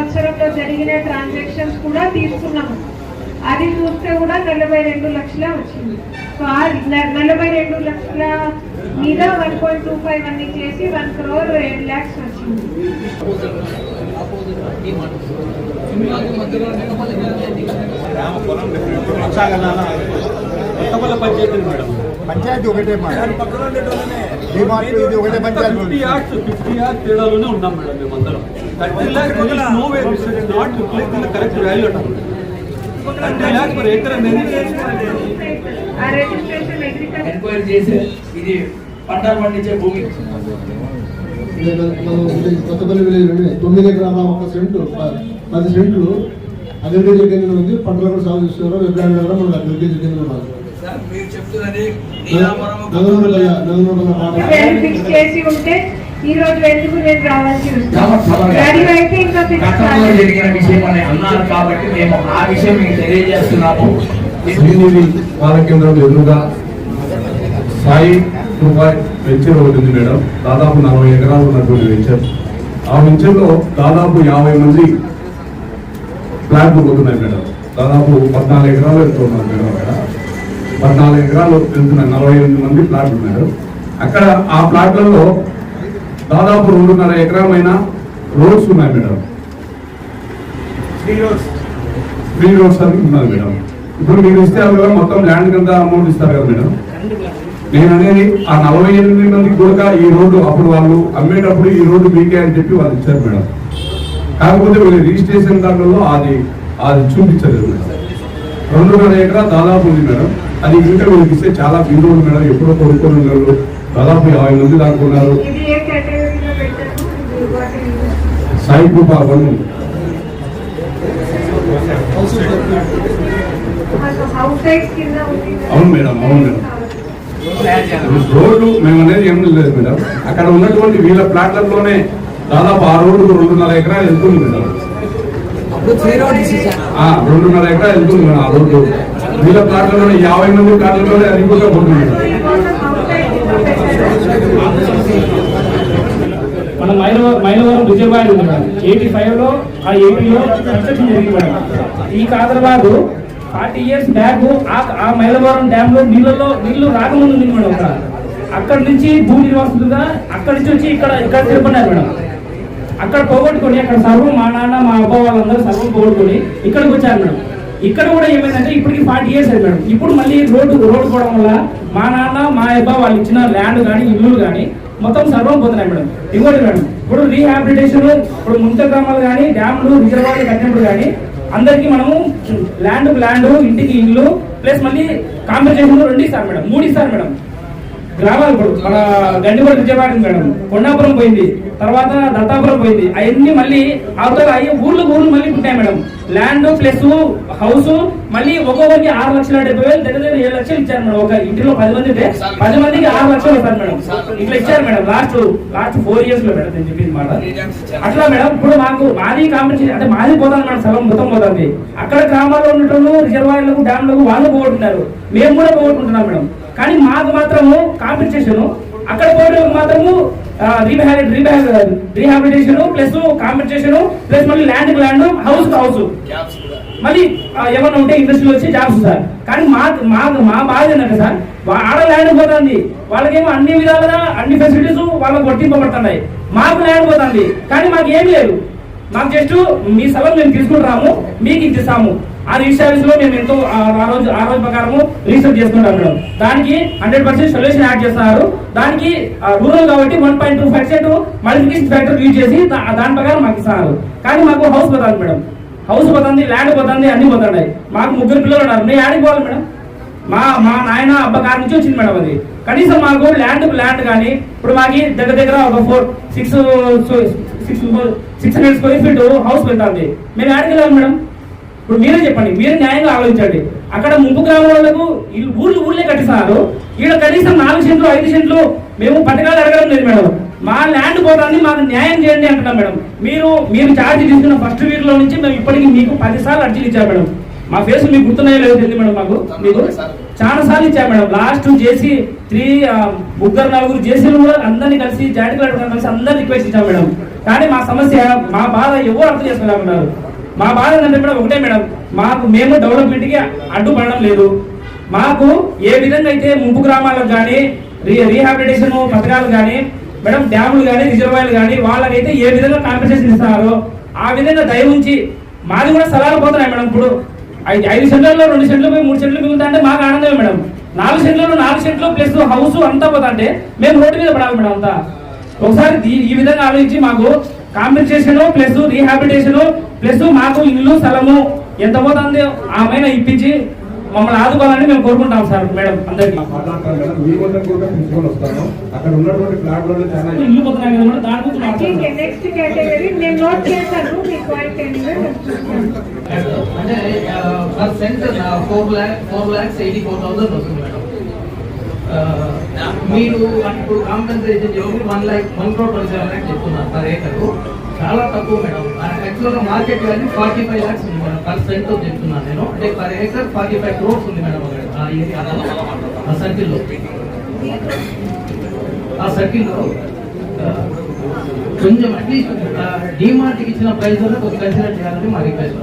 సంవత్సరంలో జరిగిన ట్రాన్సాక్షన్స్ కూడా తీసుకున్నాము. అది చూస్తే కూడా 42 లక్షలే వచ్చింది. సో ఆ 42 లక్షల మీద 1.25 అన్ని చేసి 1 crore 8 lakhs వచ్చింది. పంచాయతీ ఒకటే ఒకటే పంచాయతీ 50 యార్డ్స్ తేడాలోనే ఉన్నాం మేడం. మేమందరం 30 lakhs no way not reflecting the correct value అట. 30 lakhs per acre అనేది ఆ రిజిస్ట్రేషన్ ఎంక్వైరీ చేసి ఇది పంటలు పండించే భూమి. కొత్తపల్లి విలేజ్ 9 ఎకరాల 1 సెంటు 10 సెంట్లు అగ్రికల్చర్ కేంద్రం ఉంది. పంటలు కూడా సాగు చేస్తున్నారు. వ్యవసాయం కూడా మనకు అగ్రికల్చర్ కేంద్రం ఉన్నారు. మీరు చెప్తున్నది ఫిక్స్ చేసి ఉంటే ఈ రోజు ఎందుకు నేను రావాల్సి జరిగిన విషయం అని అన్నారు కాబట్టి మేము ఆ విషయం మీకు తెలియజేస్తున్నాము. పాల కేంద్రం ఎదురుగా సాయి రూపాయి వెంచర్ ఒకటి ఉంది మేడం. దాదాపు 40 ఎకరాలు ఉన్నటువంటి వెంచర్. ఆ వెంచర్ లో దాదాపు 50 మంది ఫ్లాట్లు పోతున్నాయి మేడం. దాదాపు 14 ఎకరాలు వెళ్తున్నారు మేడం. అక్కడ 14 ఎకరాలు వెళ్తున్నాయి. 48 మంది ఫ్లాట్లు ఉన్నారు అక్కడ. ఆ ఫ్లాట్లలో దాదాపు 2.5 ఎకరాలైన రోడ్స్ ఉన్నాయి మేడం. ఫ్రీ రోడ్స్ అని ఉన్నది మేడం. ఇప్పుడు మీరు ఇస్తే కదా మొత్తం ల్యాండ్ కింద అమౌంట్ ఇస్తారు కదా మేడం. నేను అనేది ఆ 48 మందికి కూడా ఈ రోడ్డు అప్పుడు వాళ్ళు అమ్మేటప్పుడు ఈ రోడ్డు మీకే అని చెప్పి వాళ్ళు ఇచ్చారు మేడం. కాకపోతే వీళ్ళు రిజిస్ట్రేషన్ దాంట్లో అది చూపించలేదు మేడం. 2.5 ఎకరా దాదాపు ఉంది మేడం. అది ఇంకా వీళ్ళకి ఇస్తే చాలా బిందువులు మేడం. ఎప్పుడో కొనుక్కొని ఉన్నారు. దాదాపు 50 మంది దాకా ఉన్నారు. సాయి కృప అవును మేడం. అవును మేడం. రోడ్లు మేము అనేది ఏం లేదు మేడం. అక్కడ ఉన్నటువంటి వీళ్ళ ప్లాట్లలోనే దాదాపు ఆ రోడ్డు 2.5 ఎకరాలు వెళ్తుంది మేడం. 2.5 ఎకరాలు వెళ్తుంది మేడం. ఆ రోడ్డు వీళ్ళ ప్లాట్లలోనే 50 మంది ప్లాట్లలోనే అది కూడా పోతుంది మేడం. మన మైలవరం రిజర్వాయర్ ఉంది మేడం. 85 లో ఆ 80లో కన్స్ట్రక్షన్ జరిగింది మేడం. ఈ కాదర్బాదు 40 years బ్యాక్ ఆ మైలవరం డ్యామ్ లో నీళ్లు రాకముందు ఉంది మేడం. అక్కడి నుంచి భూ నిర్వాసితులుగా అక్కడి నుంచి వచ్చి ఇక్కడ తిరుపన్నారు మేడం. అక్కడ పోగొట్టుకొని అక్కడ సర్వం మా నాన్న మా అబ్బా వాళ్ళందరూ సర్వం పోగొట్టుకొని ఇక్కడికి వచ్చారు మేడం. ఇక్కడ కూడా ఏమైందంటే ఇప్పటికి 40 years అయింది మేడం. ఇప్పుడు మళ్ళీ రోడ్డు పోవడం వల్ల మా నాన్న మా అబ్బా వాళ్ళు ఇచ్చిన ల్యాండ్ కానీ ఇల్లులు కానీ మొత్తం సర్వం పోతున్నాయి మేడం. ఇంకోటి మేడం, ఇప్పుడు రీహాబిలిటేషన్ ఇప్పుడు ముంత గ్రామాలు కానీ డ్యామ్లు రిజర్వాయర్లు కట్టినప్పుడు కానీ అందరికి మనము ల్యాండ్ ఇంటికి ఇల్లు ప్లస్ మళ్ళీ కాంపెన్సేషన్ 2 ఇస్తారు మేడం, 3 ఇస్తారు మేడం. గ్రామాలు ఇప్పుడు మన గండిపల్లి రిజర్వాయర్ మేడం, కొండాపురం పోయింది, తర్వాత దత్తాపురం పోయింది. అవన్నీ మళ్ళీ అవతల ఊర్లు మళ్ళీ పుట్టాయి మేడం. ల్యాండ్ ప్లస్ హౌస్ మళ్ళీ ఒక్కొక్కరికి 6,70,000 దగ్గర 7 లక్షలు ఇచ్చారు మేడం. ఒక ఇంటిలో 10 మంది ఉంటే 10 మందికి 6 లక్షలు ఇస్తారు మేడం. ఇట్లా ఇచ్చారు మేడం లాస్ట్ 4 years లో మేడం. నేను చెప్పింది మాట అట్లా మేడం. ఇప్పుడు మాది కాంపిటీషన్ అంటే మాది పోతాను మేడం, స్థలం మొత్తం పోతుంది. అక్కడ గ్రామాల్లో ఉన్నట్లు రిజర్వాయర్లకు డ్యామ్లకు వాళ్ళు పోగొట్టున్నారు, మేము కూడా పోగొట్టుకుంటున్నాం మేడం. కానీ మాకు మాత్రము కాంపెన్సేషన్ అక్కడ పోవడం మాత్రము రీహాబిలిటేషన్ ప్లస్ కాంపెన్సేషన్ ప్లస్ మళ్ళీ ల్యాండ్ హౌస్ మళ్ళీ ఏమన్నా ఉంటే ఇండస్ట్రీలో వచ్చి జాబ్స్ సార్. కానీ మా బాధ ఏంటంటే సార్ ఆడ ల్యాండ్ పోతుంది, వాళ్ళకేమో అన్ని విధాలుగా అన్ని ఫెసిలిటీస్ వాళ్ళకి వర్తింపబడుతున్నాయి. మాకు ల్యాండ్ పోతుంది కానీ మాకు ఏం లేదు. మాకు జస్ట్ మీ స్థలం మేము తీసుకుంటున్నాము, మీకు ఇచ్చిస్తాము. ఆ రిజిస్ట్రాన్స్ లో మేము ఎంతో ఆ రోజు ప్రకారము రీసెర్చ్ చేసుకుంటాం మేడం. దానికి 100% సొల్యూషన్ యాడ్ చేస్తున్నారు. దానికి రూరల్ కాబట్టి 1.2% మల్టిప్లికేషన్ ఫ్యాక్టర్ యూజ్ చేసి దాని ప్రకారం మాకు ఇస్తున్నారు. కానీ మాకు హౌస్ పోతుంది మేడం, హౌస్ పోతుంది, ల్యాండ్ పోతుంది, అన్ని పోతున్నాయి. మాకు 3 పిల్లలు ఉన్నారు, నేను యాడికి పోవాలి మేడం? మా నాయన అబ్బ గారి నుంచి వచ్చింది మేడం. అది కనీసం మాకు ల్యాండ్ కానీ ఇప్పుడు మాకు దగ్గర ఒక 600 square feet హౌస్ వెళ్తుంది. మేము యాడికి వెళ్ళాలి మేడం? ఇప్పుడు మీరే చెప్పండి, మీరే న్యాయంగా ఆలోచించండి. అక్కడ ముంపు గ్రామాలకు ఊర్లే కట్టిస్తున్నారు. ఈడ కనీసం 4 సెంట్లు 5 సెంట్లు మేము పథకాలు అడగడం లేదు మేడం. మా ల్యాండ్ పోతుంది, మాకు న్యాయం చేయండి అంటున్నాం మేడం. మీరు ఛార్జ్ తీసుకున్న ఫస్ట్ వీక్ లో నుంచి మేము ఇప్పటికి మీకు 10 సార్లు అర్జీలు ఇచ్చాం మేడం. మా ఫేస్ మీకు గుర్తున్నాయో లేదో తెలియదు మేడం. మీకు చాలా సార్లు ఇచ్చాం మేడం. లాస్ట్ చేసి 3 4 జేసీలు కూడా అందరినీ కలిసి జాయింట్ కలెక్టర్ కలిసి అందరినీ రిక్వెస్ట్ ఇచ్చాం మేడం. కానీ మా సమస్య, మా బాధ ఎవరు అర్థం చేసుకోలేకున్నారు. మా బాధ ఏంటంటే మేడం ఒకటే మేడం, మేము డెవలప్మెంట్ కి అడ్డుపడడం లేదు. మాకు ఏ విధంగా అయితే ముంపు గ్రామాలకు కానీ రీహాబిలిటేషన్ పథకాలు కానీ మేడం, డ్యాములు కానీ రిజర్వాయర్లు కానీ వాళ్ళకైతే ఏ విధంగా కాంపెన్సేషన్ ఇస్తున్నారో ఆ విధంగా దయ ఉంచి మాది కూడా స్థలాలు పోతున్నాయి మేడం. ఇప్పుడు 5 సెంట్లలో 2 సెంట్లు 3 సెంట్లు మిగులుతా అంటే మాకు ఆనందమే మేడం. 4 సెంట్లలో 4 సెంట్లు ప్లస్ హౌస్ అంతా పోతా అంటే మేము రోడ్డు మీద పడాలి మేడం అంతా. ఒకసారి ఈ విధంగా ఆలోచించి మాకు కాంపెన్సేషన్ ప్లస్ రీహాబిలిటేషన్ ప్లస్ మాకు ఇల్లు స్థలము ఎంత పోతుందో ఆమె ఇప్పించి మమ్మల్ని ఆదుకోవాలని మేము కోరుకుంటాం సార్ మేడం. అందరికీ అక్కడ ఉన్నటువంటి ప్లాట్లలో చాలా ఇల్లు పోతున్నాయి కదా మేడం, దాని గురించి ठीक है नेक्स्ट कैटेगरी నేను నోట్ చేశాను మీ పాయింట్ ఏంటో అంటే పర్ సెంట్ 4,84,000 వస్తుంది మేడం. మీరు ఇప్పుడు కాంపెన్సేషన్ చెప్పి 1,27 lakhs చెప్తున్నారు పర్ ఏకరు, చాలా తక్కువ మేడం. యాక్చువల్గా మార్కెట్ వాల్యూ 45 lakhs ఉంది మేడం పర్ సెంట్ చెప్తున్నాను నేను. అంటే పర్ ఏకర్ 45 crores ఉంది మేడం ఆ ఏరియాలో, ఆ సర్కిల్లో. ఆ సర్కిల్లో కొంచెం అట్లీస్ట్ డిమార్ట్కి ఇచ్చిన ప్రైస్ వల్ల కొంచెం కన్సిడర్ చేయాలని మా రిక్వెస్ట్.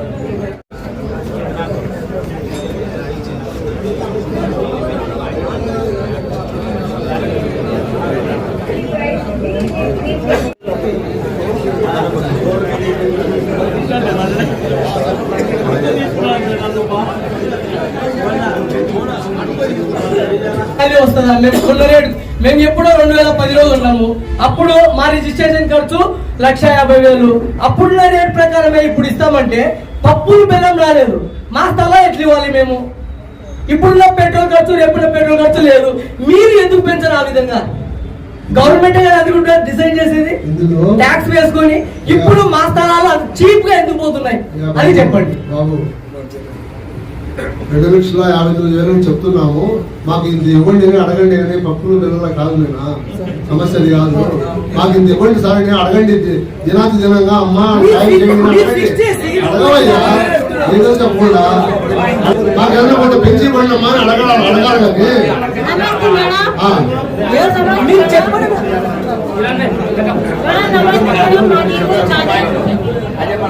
వస్తుందా? మేము కొన్న రేటు మేము ఎప్పుడో 2010లో ఉన్నాము. అప్పుడు మా రిజిస్ట్రేషన్ ఖర్చు 1,50,000. అప్పుడున్న రేట్ ప్రకారమే ఇప్పుడు ఇస్తామంటే పప్పులు బెల్లం రాలేదు. మా స్థలం ఎట్లా ఇవ్వాలి మేము? ఇప్పుడున్న పెట్రోల్ ఖర్చు రేపున్న పెట్రోల్ ఖర్చు లేదు. మీరు ఎందుకు పెంచరు ఆ విధంగా? గవర్నమెంట్ అందుకుంటే డిసైడ్ చేసేది ట్యాక్స్ వేసుకొని. ఇప్పుడు మా స్థలాలు చీప్ గా ఎందుకు పోతున్నాయి అని చెప్పండి బాబు. 2,59,000 చెప్తున్నాము, మాకు ఇంత ఇవ్వండి అని అడగండి అని పప్పులు పిల్లల కాదు నేనా సమస్య. అది కాదు, మాకు ఇంత ఇవ్వండి సార్ అని అడగండి. దినాతి దినంగా అమ్మా అడగవయ్యా, ఏదో చెప్పకుండా మాకు ఏదైనా కొంత పెంచి ఇవ్వండి అమ్మా అని అడగాలి కానీ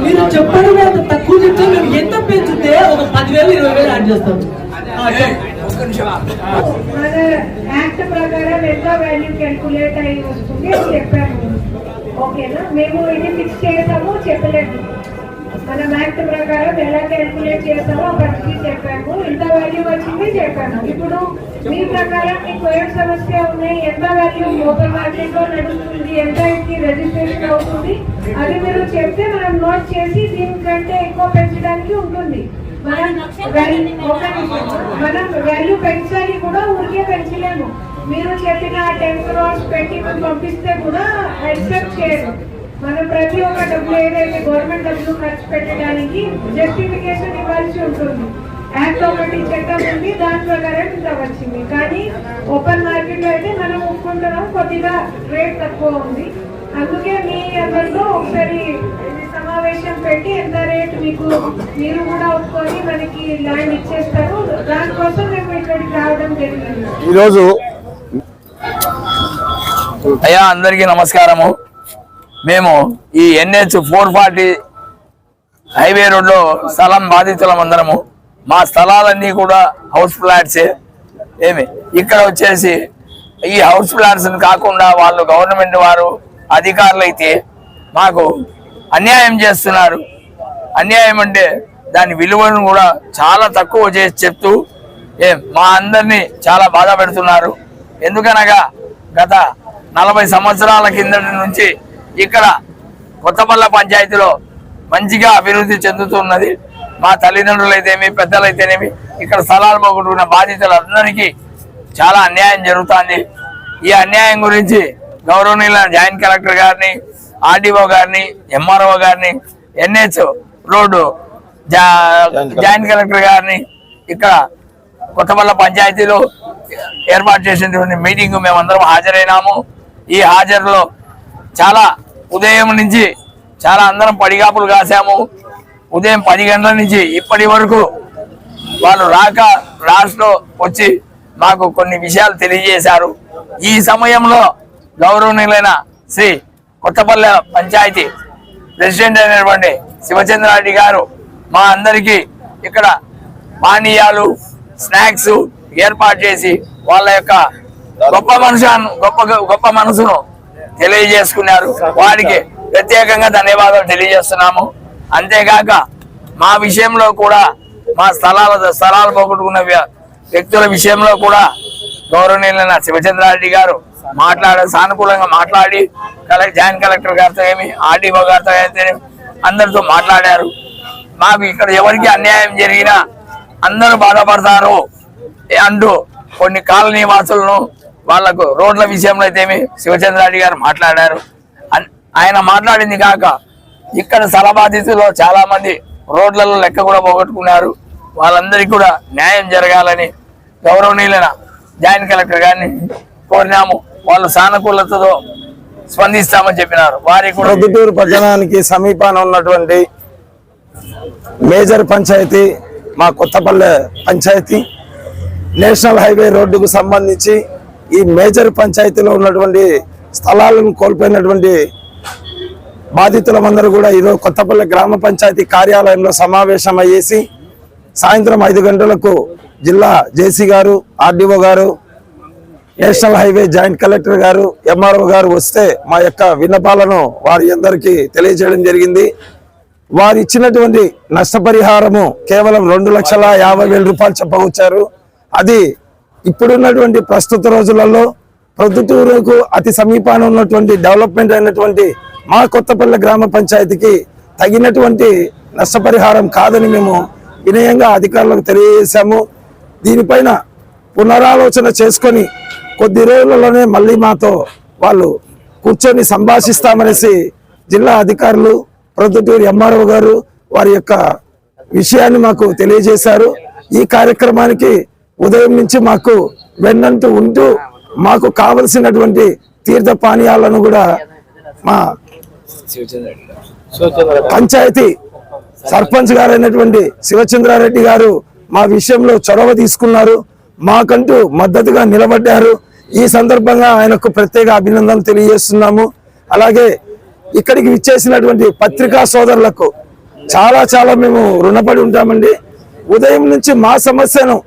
మీరు చెప్పడం తక్కువ చెప్తే మేము ఎంత పెంచితే ఒక 10,000 20,000 యాడ్ చేస్తాం. మన యాక్ట్ ప్రకారం ఎంత వాల్యూ క్యాల్కులేట్ అయ్యి వస్తుంది అని చెప్పాము. ఓకేనా? మేము ఇది ఫిక్స్ చేసాము చెప్పలేదు. మనం యాక్ట్ ప్రకారం ఎలా క్యాల్కులేట్ చేస్తామో అప్పటికి చెప్పాము. ఎంత వాల్యూ వచ్చింది చెప్పాను. ఇప్పుడు మీ ప్రకారం మీకు ఏ సమస్య ఉన్నాయి, ఎంత వాల్యూ ఓపెన్ మార్కెట్ లో నడుస్తుంది, ఎంత రిజిస్ట్రేషన్ అవుతుంది, అది మీరు చెప్తే మనం నోట్ చేసి దీనికంటే ఎక్కువ పెంచడానికి ఉంటుంది. మనం వాల్యూ పెంచాలి కూడా, ఊరికే పెంచలేము. మీరు చెప్పిన 10 crores పెట్టి పంపిస్తే కూడా యాక్సెప్ట్ చేయరు. మనం ప్రతి ఒక్క డబ్బులు ఏదైతే గవర్నమెంట్ డబ్బులు ఖర్చు పెట్టడానికి జస్టిఫికేషన్ ఇవ్వాల్సి ఉంటుంది. యాక్ట్ ఒకటి చట్టం ఉంది, దాని ప్రకారం ఇంత వచ్చింది. కానీ ఓపెన్ మార్కెట్ లో అయితే మనం ఒప్పుకుంటున్నాం కొద్దిగా రేట్ తక్కువ ఉంది. అందుకే మీ అందరిలో ఒకసారి సమావేశం పెట్టి ఎంత రేట్ మీకు మీరు కూడా ఒప్పుకొని మనకి ల్యాండ్ ఇచ్చేస్తారు. దానికోసం మేము ఇక్కడికి రావడం జరిగింది. ఈరోజు అయ్యా అందరికీ నమస్కారము. మేము ఈ NH 440 హైవే రోడ్లో స్థలం బాధితులం అందరము. మా స్థలాలన్నీ కూడా హౌస్ ఫ్లాట్సే. ఇక్కడ వచ్చేసి ఈ హౌస్ ఫ్లాట్స్ కాకుండా వాళ్ళు గవర్నమెంట్ వారు అధికారులు అయితే మాకు అన్యాయం చేస్తున్నారు. అన్యాయం అంటే దాని విలువను కూడా చాలా తక్కువ చేసి చెప్తూ మా అందరినీ చాలా బాధ పెడుతున్నారు. ఎందుకనగా గత 40 సంవత్సరాల కిందటి నుంచి ఇక్కడ కొత్తపల్ల పంచాయతీలో మంచిగా అభివృద్ధి చెందుతున్నది. మా తల్లిదండ్రులు అయితేనేమి పెద్దలైతేనేమి ఇక్కడ స్థలాలు పోగొట్టుకున్న బాధితులందరికీ చాలా అన్యాయం జరుగుతుంది. ఈ అన్యాయం గురించి గౌరవనీయుల జాయింట్ కలెక్టర్ గారిని, RDO గారిని, MRO గారిని, NH రోడ్డు జాయింట్ కలెక్టర్ గారిని ఇక్కడ కొత్తపల్ల పంచాయతీలో ఏర్పాటు చేసినటువంటి మీటింగ్ మేమందరం హాజరైనాము. ఈ హాజరులో చాలా ఉదయం నుంచి చాలా అందరం పడిగాపులు కాసాము. ఉదయం 10 గంటల నుంచి ఇప్పటి వరకు వాళ్ళు రాష్ట్రంలో వచ్చి మాకు కొన్ని విషయాలు తెలియజేశారు. ఈ సమయంలో గౌరవనీయులైన శ్రీ కొత్తపల్లె పంచాయతీ ప్రెసిడెంట్ అయినటువంటి శివచంద్రారెడ్డి గారు మా అందరికీ ఇక్కడ పానీయాలు స్నాక్స్ ఏర్పాటు చేసి వాళ్ళ యొక్క గొప్ప మనసును తెలియజేసుకున్నారు. వారికి ప్రత్యేకంగా ధన్యవాదాలు తెలియజేస్తున్నాము. అంతేకాక మా విషయంలో కూడా మా స్థలాలు పోగొట్టుకున్న వ్యక్తుల విషయంలో కూడా గౌరవనీయులైన శివచంద్రారెడ్డి గారు సానుకూలంగా మాట్లాడి జాయింట్ కలెక్టర్ గారితో ఏమి ఆర్డీఓ గారితో అయితేనేమి అందరితో మాట్లాడారు. మాకు ఇక్కడ ఎవరికి అన్యాయం జరిగినా అందరూ బాధపడతారు అంటూ కొన్ని కాలనీ వాసులను వాళ్లకు రోడ్ల విషయంలో అయితేమి శివచంద్రారెడ్డి గారు మాట్లాడారు. ఆయన మాట్లాడింది కాక ఇక్కడ స్థల బాధితులు చాలా మంది రోడ్లలో లెక్క కూడా పోగొట్టుకున్నారు. వాళ్ళందరికీ కూడా న్యాయం జరగాలని గౌరవనీయులైన జాయింట్ కలెక్టర్ గారిని కోరినాము. వాళ్ళు సానుకూలతతో స్పందిస్తామని చెప్పినారు. వారికి కూడా ప్రొద్దుటూరు పట్టణానికి సమీపాన ఉన్నటువంటి మేజర్ పంచాయతీ మా కొత్తపల్లె పంచాయతీ నేషనల్ హైవే రోడ్డుకు సంబంధించి ఈ మేజర్ పంచాయతీలో ఉన్నటువంటి స్థలాలను కోల్పోయినటువంటి బాధితులందరూ కూడా ఈరోజు కొత్తపల్లె గ్రామ పంచాయతీ కార్యాలయంలో సమావేశం అయ్యేసి సాయంత్రం 5 గంటలకు జిల్లా జేసీ గారు, ఆర్డీఓ గారు, నేషనల్ హైవే జాయింట్ కలెక్టర్ గారు, ఎంఆర్ఓ గారు వస్తే మా యొక్క విన్నపాలను వారి అందరికీ తెలియజేయడం జరిగింది. వారు ఇచ్చినటువంటి నష్టపరిహారము కేవలం 2,50,000 రూపాయలు చెప్పవచ్చారు. అది ఇప్పుడున్నటువంటి ప్రస్తుత రోజులలో ప్రొద్దుటూరుకు అతి సమీపాన ఉన్నటువంటి డెవలప్మెంట్ అయినటువంటి మా కొత్తపల్లె గ్రామ పంచాయతీకి తగినటువంటి నష్టపరిహారం కాదని మేము వినయంగా అధికారులకు తెలియజేశాము. దీనిపైన పునరాలోచన చేసుకొని కొద్ది రోజులలోనే మళ్ళీ మాతో వాళ్ళు కూర్చొని సంభాషిస్తామనేసి జిల్లా అధికారులు, ప్రొద్దుటూరు ఎంఆర్ఓ గారు వారి యొక్క విషయాన్ని మాకు తెలియజేశారు. ఈ కార్యక్రమానికి ఉదయం నుంచి మాకు వెన్నంటూ ఉంటూ మాకు కావలసినటువంటి తీర్థ పానీయాలను కూడా మా పంచాయతీ సర్పంచ్ గారైనటువంటి శివచంద్రారెడ్డి గారు మా విషయంలో చొరవ తీసుకున్నారు. మాకంటూ మద్దతుగా నిలబడ్డారు. ఈ సందర్భంగా ఆయనకు ప్రత్యేక అభినందనలు తెలియజేస్తున్నాము. అలాగే ఇక్కడికి విచ్చేసినటువంటి పత్రికా సోదరులకు చాలా మేము రుణపడి ఉంటామండి. ఉదయం నుంచి మా సమస్యను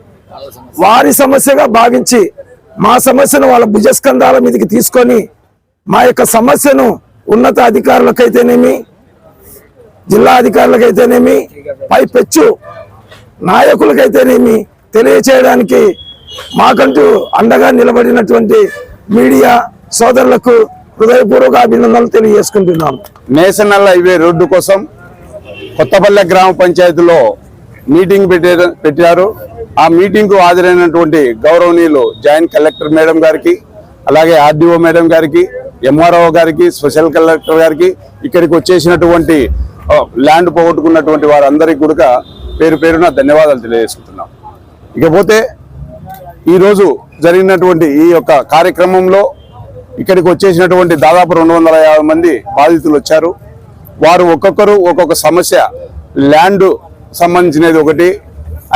వారి సమస్యగా భావించి మా సమస్యను వాళ్ళ భుజస్కంధాల మీదకి తీసుకొని మా యొక్క సమస్యను ఉన్నత అధికారులకైతేనేమి, జిల్లా అధికారులకైతేనేమి, పై పెచ్చు నాయకులకైతేనేమి తెలియచేయడానికి మాకంటూ అండగా నిలబడినటువంటి మీడియా సోదరులకు హృదయపూర్వక అభినందనలు తెలియజేసుకుంటున్నాం. నేషనల్ హైవే రోడ్డు కోసం కొత్తపల్లె గ్రామ పంచాయతీలో మీటింగ్ పెట్టారు. ఆ మీటింగ్ కు హాజరైనటువంటి గౌరవనీయులు జాయింట్ కలెక్టర్ మేడం గారికి, అలాగే ఆర్డీఓ మేడం గారికి, ఎంఆర్ఓ గారికి, స్పెషల్ కలెక్టర్ గారికి, ఇక్కడికి వచ్చేసినటువంటి ల్యాండ్ పోగొట్టుకున్నటువంటి వారందరికీ కూడా పేరు పేరున ధన్యవాదాలు తెలియజేసుకుంటున్నాం. ఇకపోతే ఈరోజు జరిగినటువంటి ఈ యొక్క కార్యక్రమంలో ఇక్కడికి వచ్చేసినటువంటి దాదాపు 250 మంది బాధితులు వచ్చారు. వారు ఒక్కొక్కరు ఒక్కొక్క సమస్య, ల్యాండ్ సంబంధించినది ఒకటి,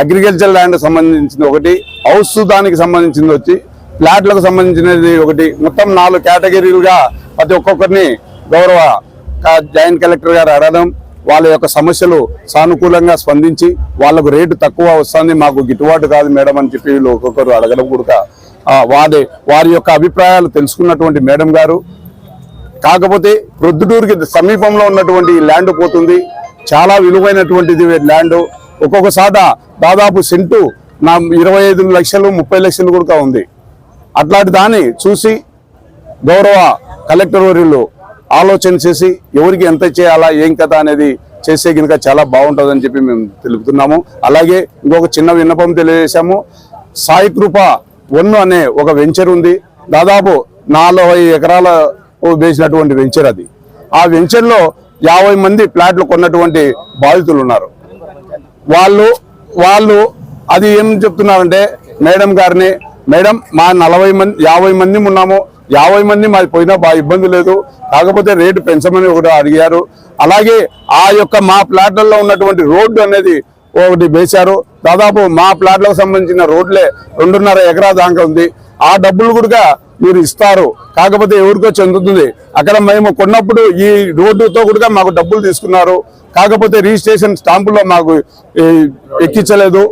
అగ్రికల్చర్ ల్యాండ్ సంబంధించింది ఒకటి, హౌస్ దానికి సంబంధించింది వచ్చి, ఫ్లాట్లకు సంబంధించినది ఒకటి, మొత్తం 4 కేటగిరీలుగా ప్రతి ఒక్కొక్కరిని గౌరవ జాయింట్ కలెక్టర్ గారు అడగడం, వాళ్ళ యొక్క సమస్యలు సానుకూలంగా స్పందించి వాళ్ళకు రేటు తక్కువ వస్తుంది, మాకు గిట్టుబాటు కాదు మేడం అని చెప్పి వీళ్ళు ఒక్కొక్కరు అడగడం కూడా వారి యొక్క అభిప్రాయాలు తెలుసుకున్నటువంటి మేడం గారు, కాకపోతే ప్రొద్దుటూరుకి సమీపంలో ఉన్నటువంటి ల్యాండ్ పోతుంది, చాలా విలువైనటువంటిది ల్యాండ్. ఒక్కొక్కసాట దాదాపు సెంటు 25 లక్షలు 30 లక్షలు కూడా ఉంది. అట్లాంటి దాన్ని చూసి గౌరవ కలెక్టర్ వర్యులు ఆలోచన చేసి ఎవరికి ఎంత చేయాలా ఏం కదా అనేది చేసే కనుక చాలా బాగుంటుందని చెప్పి మేము తెలుపుతున్నాము. అలాగే ఇంకొక చిన్న విన్నపం తెలియజేశాము. సాయి కృప 1 అనే ఒక వెంచర్ ఉంది. దాదాపు 40 ఎకరాల వేసినటువంటి వెంచర్ అది. ఆ వెంచర్లో 50 మంది ప్లాట్లు కొన్నటువంటి బాధితులు ఉన్నారు. వాళ్ళు అది ఏం చెప్తున్నారంటే మేడం గారిని, మేడం మా 50 మంది ఉన్నాము, 50 మంది మాది పోయినా బాగా ఇబ్బంది లేదు, కాకపోతే రేటు పెంచమని ఒకటి అడిగారు. అలాగే ఆ యొక్క మా ప్లాట్లలో ఉన్నటువంటి రోడ్డు అనేది ఒకటి వేశారు. దాదాపు మా ప్లాట్లకు సంబంధించిన రోడ్లే 2.5 ఎకరా దాకా ఉంది. ఆ డబ్బులు కూడా మీరు ఇస్తారు, కాకపోతే ఎవరికో చెందుతుంది. అక్కడ మేము కొన్నప్పుడు ఈ రోడ్డుతో కూడా మాకు డబ్బులు తీసుకున్నారు, కాకపోతే రిజిస్ట్రేషన్ స్టాంపులో మాకు ఎక్కించలేదు.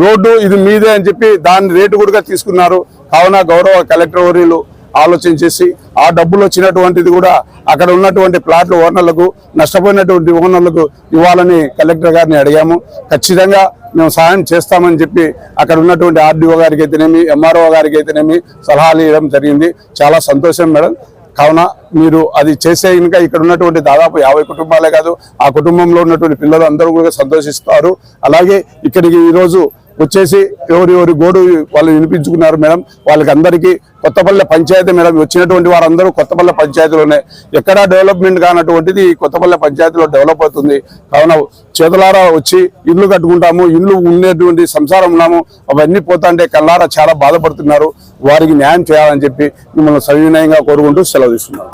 రోడ్డు ఇది మీదే అని చెప్పి దాని రేటు కూడా తీసుకున్నారు. కావున గౌరవ కలెక్టర్ వర్యులు ఆలోచన చేసి ఆ డబ్బులు వచ్చినటువంటిది కూడా అక్కడ ఉన్నటువంటి ప్లాట్ల ఓనర్లకు, నష్టపోయినటువంటి ఓనర్లకు ఇవ్వాలని కలెక్టర్ గారిని అడిగాము. ఖచ్చితంగా మేము సహాయం చేస్తామని చెప్పి అక్కడ ఉన్నటువంటి ఆర్డీఓ గారికి అయితేనేమి, ఎంఆర్ఓ గారికి అయితేనేమి సలహాలు ఇవ్వడం జరిగింది. చాలా సంతోషం మేడం. కావున మీరు అది చేసే ఇంకా ఇక్కడ ఉన్నటువంటి దాదాపు 50 కుటుంబాలే కాదు, ఆ కుటుంబంలో ఉన్నటువంటి పిల్లలు అందరూ కూడా సంతోషిస్తారు. అలాగే ఇక్కడికి ఈరోజు వచ్చేసి ఎవరి గోడు వాళ్ళు వినిపించుకున్నారు మేడం. వాళ్ళకి అందరికీ కొత్తపల్లె పంచాయతీ మేడం వచ్చినటువంటి వారందరూ కొత్తపల్లె పంచాయతీలోనే, ఎక్కడా డెవలప్మెంట్ కానటువంటిది కొత్తపల్లె పంచాయతీలో డెవలప్ అవుతుంది. కావున చేతులారా వచ్చి ఇల్లు కట్టుకుంటాము, ఇల్లు ఉండేటువంటి సంసారం ఉన్నాము, అవన్నీ పోతాంటే కళ్ళారా చాలా బాధపడుతున్నారు. వారికి న్యాయం చేయాలని చెప్పి మిమ్మల్ని సవినయంగా కోరుకుంటూ సెలవు తీసుకున్నాను.